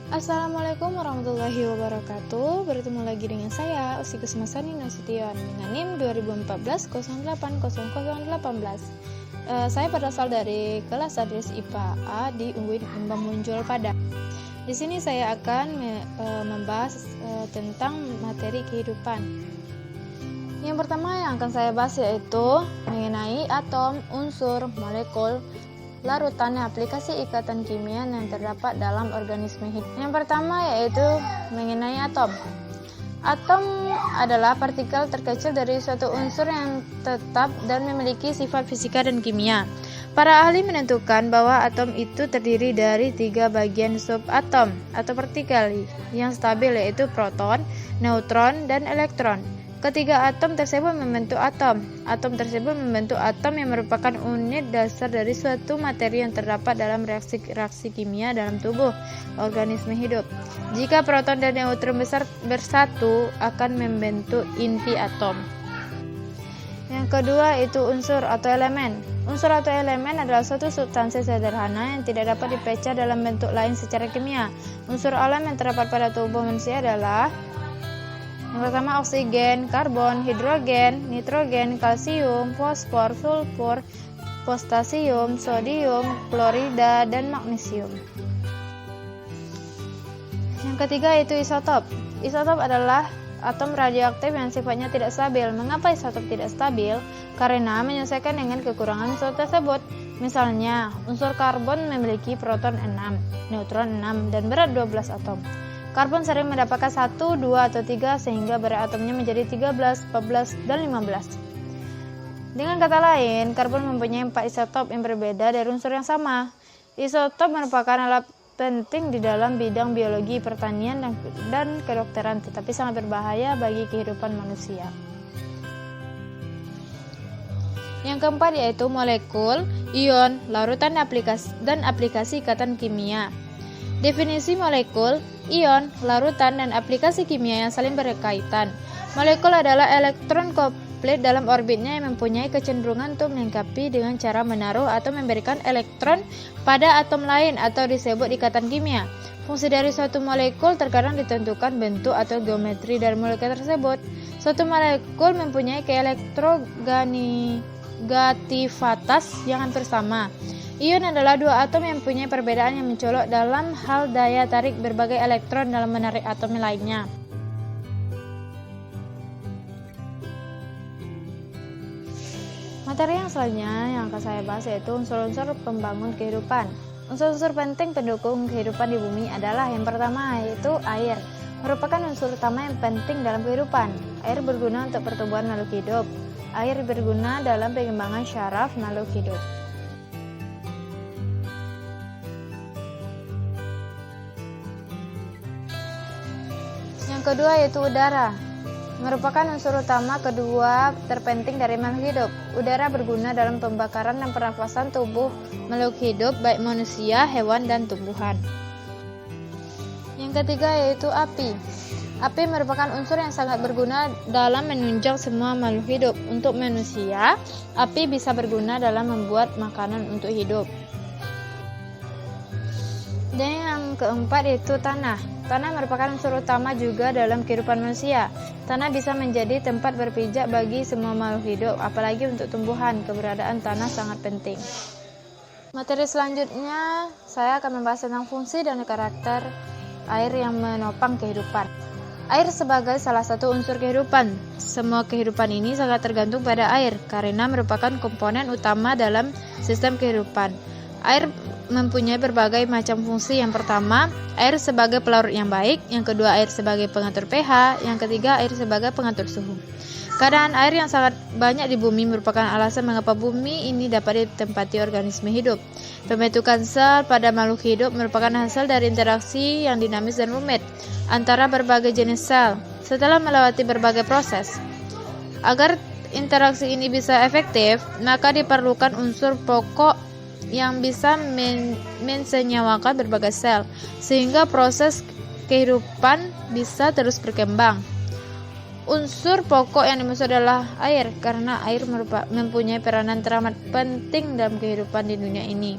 Assalamualaikum warahmatullahi wabarakatuh. Bertemu lagi dengan saya, Usi Kusmasani Nasution dengan NIM 2014 Saya berasal dari kelas Adres IPA A di UIN Embang Muncul Padang. Di sini saya akan membahas tentang materi kehidupan. Yang pertama yang akan saya bahas yaitu mengenai atom, unsur, molekul, larutan, aplikasi ikatan kimia yang terdapat dalam organisme hidup. Yang pertama yaitu mengenai atom. Atom adalah partikel terkecil dari suatu unsur yang tetap dan memiliki sifat fisika dan kimia. Para ahli menentukan bahwa atom itu terdiri dari 3 bagian subatom atau partikel yang stabil, yaitu proton, neutron, dan elektron. Ketiga atom tersebut membentuk atom. Atom tersebut membentuk atom yang merupakan unit dasar dari suatu materi yang terdapat dalam reaksi kimia dalam tubuh organisme hidup. Jika proton dan neutron bersatu akan membentuk inti atom. Yang kedua itu unsur atau elemen. Unsur atau elemen adalah suatu substansi sederhana yang tidak dapat dipecah dalam bentuk lain secara kimia. Unsur alam yang terdapat pada tubuh manusia adalah yang pertama oksigen, karbon, hidrogen, nitrogen, kalsium, fosfor, sulfur, potasium, sodium, klorida, dan magnesium. Yang ketiga itu isotop. Isotop adalah atom radioaktif yang sifatnya tidak stabil. Mengapa isotop tidak stabil? Karena menyesuaikan dengan kekurangan unsur tersebut. Misalnya, unsur karbon memiliki proton 6, neutron 6, dan berat 12 atom. Karbon sering mendapatkan 1, 2, atau 3 sehingga berat atomnya menjadi 13, 14, dan 15. Dengan kata lain, karbon mempunyai 4 isotop yang berbeda dari unsur yang sama. Isotop merupakan alat penting di dalam bidang biologi, pertanian, dan kedokteran, tetapi sangat berbahaya bagi kehidupan manusia. Yang keempat yaitu molekul, ion, larutan, dan aplikasi ikatan kimia. Definisi molekul, ion, larutan, dan aplikasi kimia yang saling berkaitan. Molekul adalah elektron komplit dalam orbitnya yang mempunyai kecenderungan untuk melengkapi dengan cara menaruh atau memberikan elektron pada atom lain atau disebut ikatan kimia. Fungsi dari suatu molekul terkadang ditentukan bentuk atau geometri dari molekul tersebut. Suatu molekul mempunyai keelektronegativitas yang hampir sama. Ion adalah 2 atom yang mempunyai perbedaan yang mencolok dalam hal daya tarik berbagai elektron dalam menarik atom lainnya. Materi yang selanjutnya yang akan saya bahas yaitu unsur-unsur pembangun kehidupan. Unsur-unsur penting pendukung kehidupan di bumi adalah yang pertama yaitu air. Merupakan unsur utama yang penting dalam kehidupan. Air berguna untuk pertumbuhan makhluk hidup. Air berguna dalam pengembangan syaraf makhluk hidup. Yang kedua yaitu udara. Merupakan unsur utama kedua terpenting dari makhluk hidup. Udara berguna dalam pembakaran dan pernafasan tubuh makhluk hidup, baik manusia, hewan, dan tumbuhan. Yang ketiga yaitu api. Api merupakan unsur yang sangat berguna dalam menunjang semua makhluk hidup. Untuk manusia, api bisa berguna dalam membuat makanan untuk hidup. Dan yang keempat yaitu tanah. Tanah merupakan unsur utama juga dalam kehidupan manusia. Tanah bisa menjadi tempat berpijak bagi semua makhluk hidup, apalagi untuk tumbuhan. Keberadaan tanah sangat penting. Materi selanjutnya, saya akan membahas tentang fungsi dan karakter air yang menopang kehidupan. Air sebagai salah satu unsur kehidupan. Semua kehidupan ini sangat tergantung pada air, karena merupakan komponen utama dalam sistem kehidupan. Air mempunyai berbagai macam fungsi. Yang pertama, air sebagai pelarut yang baik. Yang kedua, air sebagai pengatur pH. Yang ketiga, air sebagai pengatur suhu. Keadaan air yang sangat banyak di bumi merupakan alasan mengapa bumi ini dapat ditempati organisme hidup. Pembentukan sel pada makhluk hidup merupakan hasil dari interaksi yang dinamis dan rumit antara berbagai jenis sel setelah melewati berbagai proses. Agar interaksi ini bisa efektif, maka diperlukan unsur pokok yang bisa mensenyawakan berbagai sel, sehingga proses kehidupan bisa terus berkembang. Unsur pokok yang dimaksud adalah air, karena air mempunyai peranan teramat penting dalam kehidupan di dunia ini.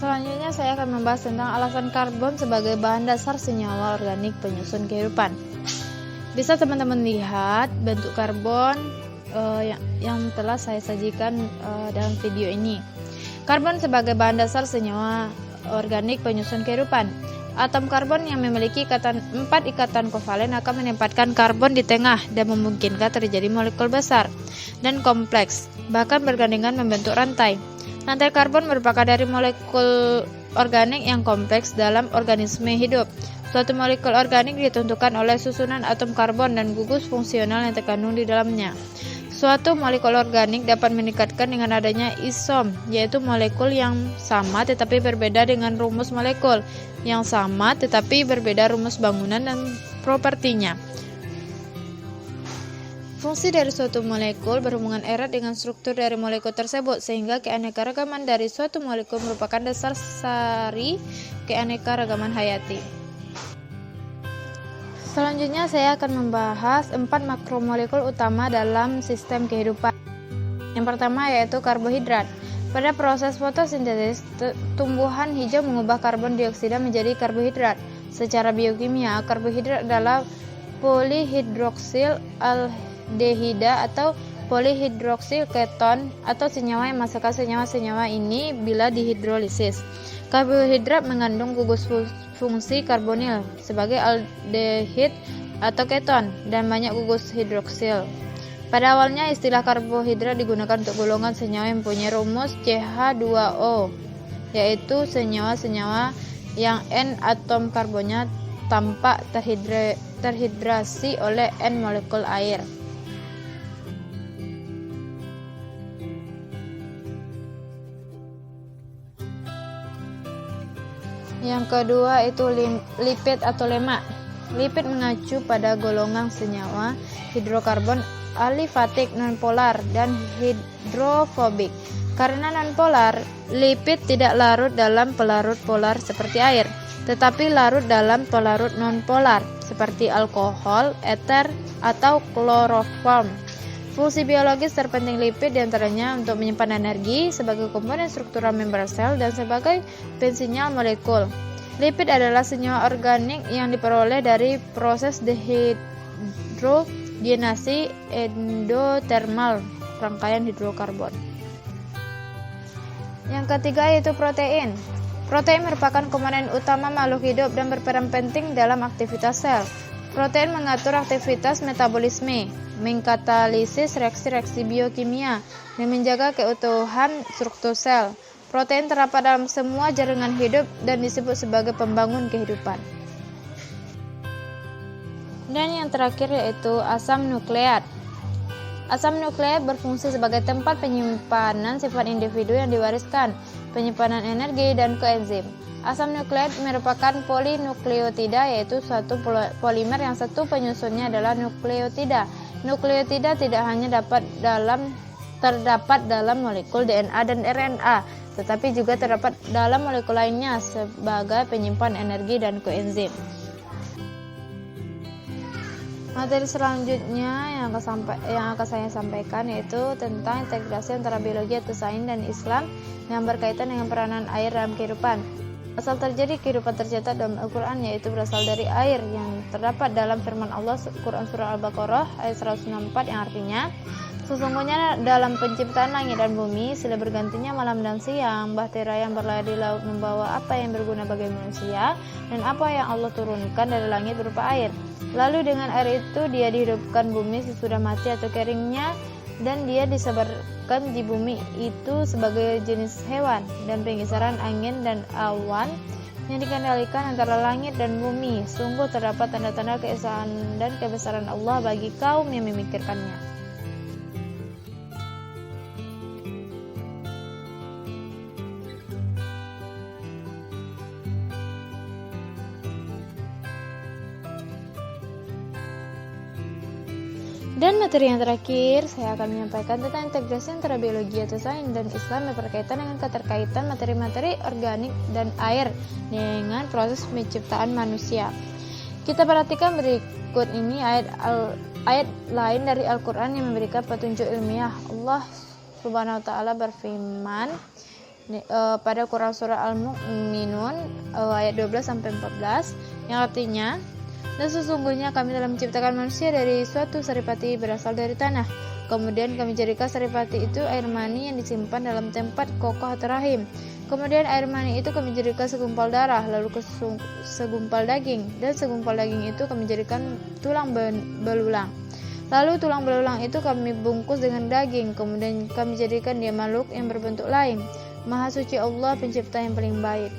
Selanjutnya saya akan membahas tentang alasan karbon sebagai bahan dasar senyawa organik penyusun kehidupan. Bisa teman-teman lihat bentuk karbon yang telah saya sajikan dalam video ini. Karbon sebagai bahan dasar senyawa organik penyusun kehidupan. Atom karbon yang memiliki 4 ikatan kovalen akan menempatkan karbon di tengah dan memungkinkan terjadi molekul besar dan kompleks, bahkan bergandengan membentuk rantai. Rantai karbon merupakan dari molekul organik yang kompleks dalam organisme hidup. Suatu molekul organik ditentukan oleh susunan atom karbon dan gugus fungsional yang terkandung di dalamnya. Suatu molekul organik dapat meningkatkan dengan adanya isom, yaitu molekul yang sama tetapi berbeda dengan rumus molekul yang sama tetapi berbeda rumus bangunan dan propertinya. Fungsi dari suatu molekul berhubungan erat dengan struktur dari molekul tersebut, sehingga keanekaragaman dari suatu molekul merupakan dasar sari keanekaragaman hayati. Selanjutnya saya akan membahas 4 makromolekul utama dalam sistem kehidupan. Yang pertama yaitu karbohidrat. Pada proses fotosintesis, tumbuhan hijau mengubah karbon dioksida menjadi karbohidrat. Secara biokimia, karbohidrat adalah polihidroksil aldehida atau polihidroksil keton atau senyawa yang menghasilkan senyawa-senyawa ini bila dihidrolisis. Karbohidrat mengandung gugus fungsi karbonil sebagai aldehid atau keton dan banyak gugus hidroksil. Pada awalnya istilah karbohidrat digunakan untuk golongan senyawa yang mempunyai rumus CH2O, yaitu senyawa-senyawa yang N atom karbonnya tampak terhidrasi oleh N molekul air. Yang kedua itu lipid atau lemak. Lipid mengacu pada golongan senyawa hidrokarbon alifatik nonpolar dan hidrofobik. Karena nonpolar, lipid tidak larut dalam pelarut polar seperti air, tetapi larut dalam pelarut nonpolar seperti alkohol, eter, atau kloroform. Fungsi biologis terpenting lipid diantaranya untuk menyimpan energi sebagai komponen struktural membran sel dan sebagai pensinyal molekul. Lipid adalah senyawa organik yang diperoleh dari proses dehidrogenasi endotermal rangkaian hidrokarbon. Yang ketiga yaitu protein. Protein merupakan komponen utama makhluk hidup dan berperan penting dalam aktivitas sel. Protein mengatur aktivitas metabolisme, mengkatalisis reaksi-reaksi biokimia, dan menjaga keutuhan struktur sel. Protein terdapat dalam semua jaringan hidup dan disebut sebagai pembangun kehidupan. Dan yang terakhir yaitu asam nukleat. Asam nukleat berfungsi sebagai tempat penyimpanan sifat individu yang diwariskan, penyimpanan energi, dan koenzim. Asam nukleat merupakan polinukleotida, yaitu suatu polimer yang satu penyusunnya adalah nukleotida. Nukleotida tidak hanya terdapat dalam molekul DNA dan RNA, tetapi juga terdapat dalam molekul lainnya sebagai penyimpan energi dan koenzim. Materi selanjutnya yang akan saya sampaikan yaitu tentang integrasi antara biologi atau sains dan Islam yang berkaitan dengan peranan air dalam kehidupan. Asal terjadi kehidupan tercatat dalam Al-Quran yaitu berasal dari air yang terdapat dalam firman Allah Quran Surah Al-Baqarah ayat 164 yang artinya, sesungguhnya dalam penciptaan langit dan bumi silih bergantinya malam dan siang, bahtera yang berlayar di laut membawa apa yang berguna bagi manusia dan apa yang Allah turunkan dari langit berupa air. Lalu dengan air itu dia dihidupkan bumi sesudah mati atau keringnya, dan dia disebarkan di bumi itu sebagai jenis hewan dan penggeseran angin dan awan yang dikendalikan antara langit dan bumi. Sungguh terdapat tanda-tanda keesaan dan kebesaran Allah bagi kaum yang memikirkannya. Dan materi yang terakhir, saya akan menyampaikan tentang integrasi antara biologi atau sains dan Islam yang berkaitan dengan keterkaitan materi-materi organik dan air dengan proses penciptaan manusia. Kita perhatikan berikut ini ayat lain dari Al-Quran yang memberikan petunjuk ilmiah. Allah Subhanahu wa Ta'ala berfirman, pada Quran surah Al-Mu'minun ayat 12-14, yang artinya, dan sesungguhnya kami telah menciptakan manusia dari suatu saripati berasal dari tanah. Kemudian kami jadikan saripati itu air mani yang disimpan dalam tempat kokoh atau rahim. Kemudian air mani itu kami jadikan segumpal darah, lalu segumpal daging, dan segumpal daging itu kami jadikan tulang belulang. Lalu tulang belulang itu kami bungkus dengan daging, kemudian kami jadikan dia makhluk yang berbentuk lain. Maha suci Allah, pencipta yang paling baik.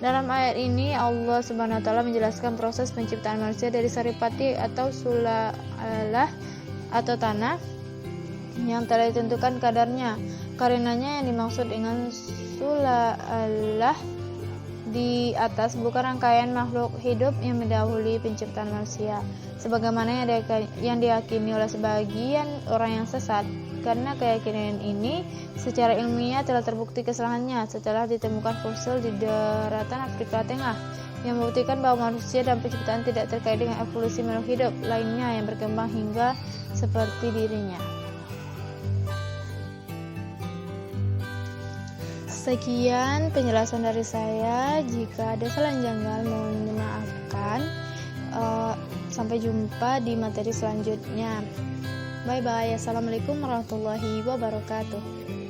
Dalam ayat ini Allah Subhanahu wa taala menjelaskan proses penciptaan manusia dari saripati atau sulalah atau tanah yang telah ditentukan kadarnya. Karenanya yang dimaksud dengan sulalah di atas bukan rangkaian makhluk hidup yang mendahului penciptaan manusia, sebagaimana yang diyakini oleh sebagian orang yang sesat. Karena keyakinan ini secara ilmiah telah terbukti kesalahannya setelah ditemukan fosil di daratan Afrika Tengah yang membuktikan bahwa manusia dan penciptaan tidak terkait dengan evolusi makhluk hidup lainnya yang berkembang hingga seperti dirinya. Sekian penjelasan dari saya. Jika ada salah janggal mohon dimaafkan. Sampai jumpa di materi selanjutnya. Bye bye. Assalamualaikum warahmatullahi wabarakatuh.